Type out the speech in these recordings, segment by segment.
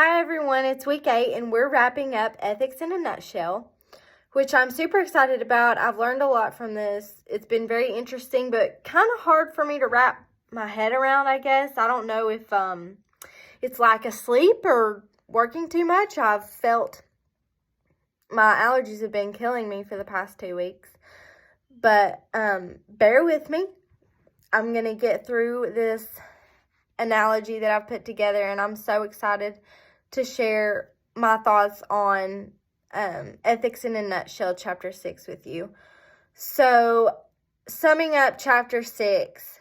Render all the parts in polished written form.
Hi everyone, it's week 8 and we're wrapping up Ethics in a Nutshell, which I'm super excited about. I've learned a lot from this. It's been very interesting, but kind of hard for me to wrap my head around, I guess. I don't know if it's like asleep or working too much. I've felt my allergies have been killing me for the past 2 weeks, but bear with me. I'm going to get through this analogy that I've put together, and I'm so excited to share my thoughts on Ethics in a Nutshell, Chapter 6 with you. So, summing up Chapter 6,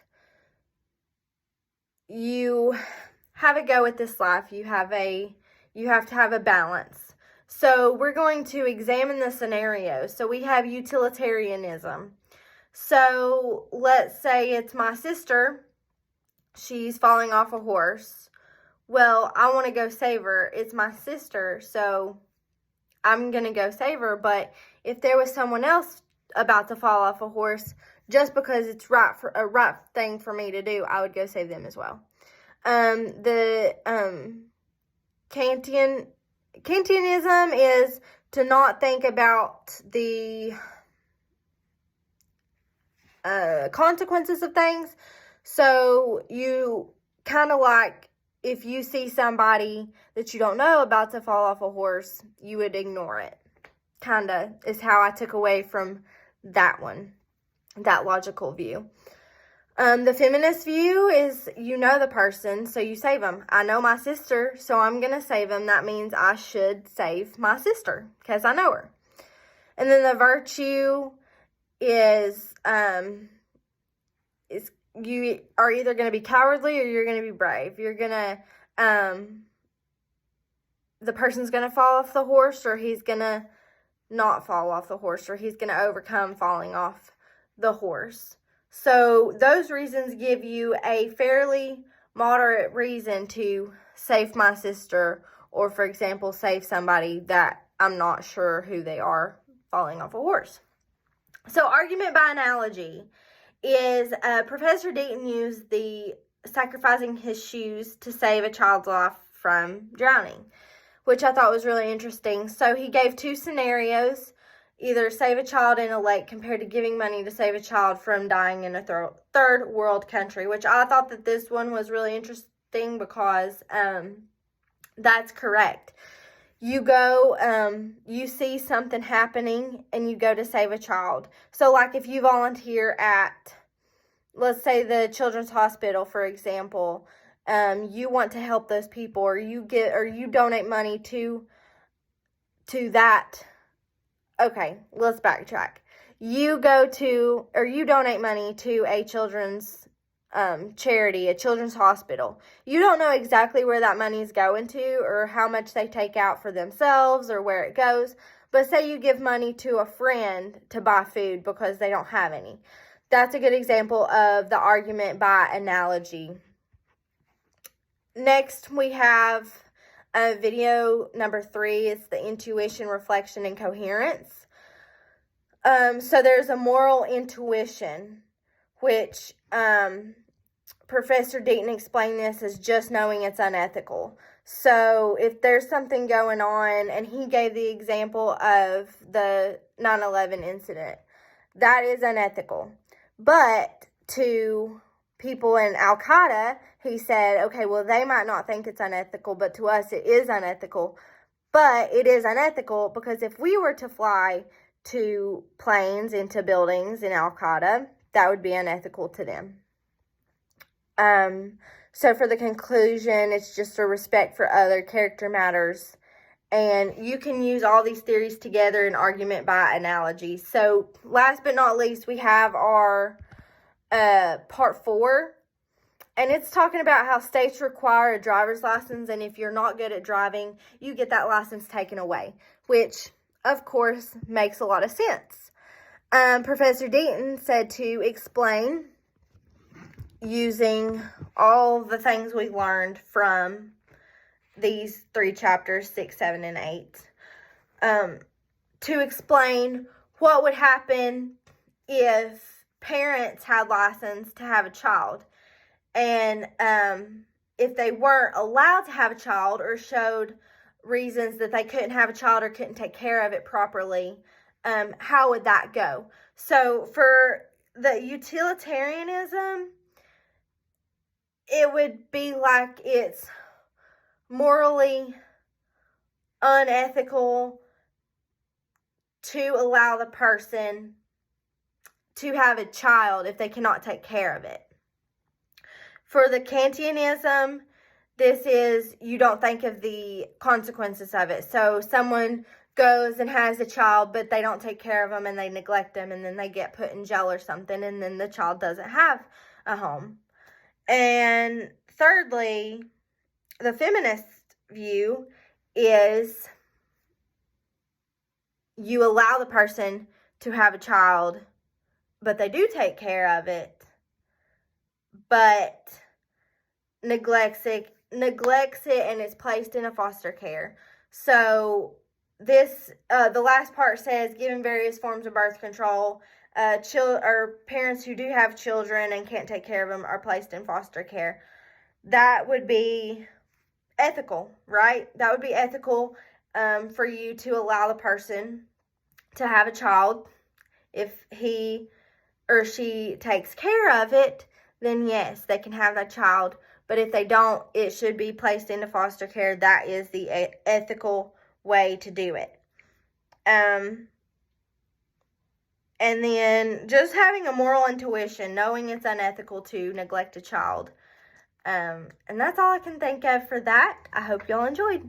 you have a go at this life. You have to have a balance. So, we're going to examine the scenario. So, we have utilitarianism. So, let's say it's my sister. She's falling off a horse. Well, I want to go save her. It's my sister, so I'm going to go save her. But if there was someone else about to fall off a horse, just because it's a right thing for me to do, I would go save them as well. The Kantianism is to not think about the consequences of things. So you kind of like, if you see somebody that you don't know about to fall off a horse, you would ignore it. Kind of is how I took away from that one, that logical view. The feminist view is you know the person, so you save them. I know my sister, so I'm going to save them. That means I should save my sister because I know her. And then the virtue is you are either going to be cowardly or you're going to be brave. You're going to, the person's going to fall off the horse, or he's going to not fall off the horse, or he's going to overcome falling off the horse. So those reasons give you a fairly moderate reason to save my sister, or for example, save somebody that I'm not sure who they are falling off a horse. So argument by analogy is Professor Deaton used the sacrificing his shoes to save a child's life from drowning, which I thought was really interesting. So he gave 2 scenarios, either save a child in a lake compared to giving money to save a child from dying in a third world country, which I thought that this one was really interesting because that's correct. You go, you see something happening and you go to save a child. So like if you volunteer at, let's say the Children's Hospital, for example, you want to help those people, or you donate money to that. Okay, let's backtrack. You donate money to a children's charity, a children's hospital. You don't know exactly where that money is going to, or how much they take out for themselves, or where it goes. But say you give money to a friend to buy food because they don't have any. That's a good example of the argument by analogy. Next, we have video number 3. It's the intuition, reflection, and coherence. So there's a moral intuition, which Professor Deaton explained this as just knowing it's unethical. So if there's something going on, and he gave the example of the 9/11 incident, that is unethical. But to people in Al-Qaeda, he said, okay, well, they might not think it's unethical, but to us it is unethical. But it is unethical because if we were to fly 2 planes into buildings in Al-Qaeda, that would be unethical to them. So for the conclusion, it's just a respect for other character matters. And you can use all these theories together in argument by analogy. So last but not least, we have our part 4. And it's talking about how states require a driver's license. And if you're not good at driving, you get that license taken away, which, of course, makes a lot of sense. Professor Deaton said to explain using all the things we learned from these 3 chapters, 6, 7, and 8, to explain what would happen if parents had license to have a child, and if they weren't allowed to have a child or showed reasons that they couldn't have a child or couldn't take care of it properly, how would that go? So for the utilitarianism, it would be like it's morally unethical to allow the person to have a child if they cannot take care of it. For the Kantianism, this is, you don't think of the consequences of it. So someone goes and has a child, but they don't take care of them and they neglect them, and then they get put in jail or something, and then the child doesn't have a home. And thirdly, the feminist view is you allow the person to have a child, but they do take care of it, but neglects it and is placed in a foster care. So this, the last part says, given various forms of birth control, parents who do have children and can't take care of them are placed in foster care. That would be ethical, right? That would be ethical for you to allow the person to have a child. If he or she takes care of it, then yes, they can have that child. But if they don't, it should be placed into foster care. That is the ethical way to do it. And then just having a moral intuition, knowing it's unethical to neglect a child. And that's all I can think of for that. I hope y'all enjoyed.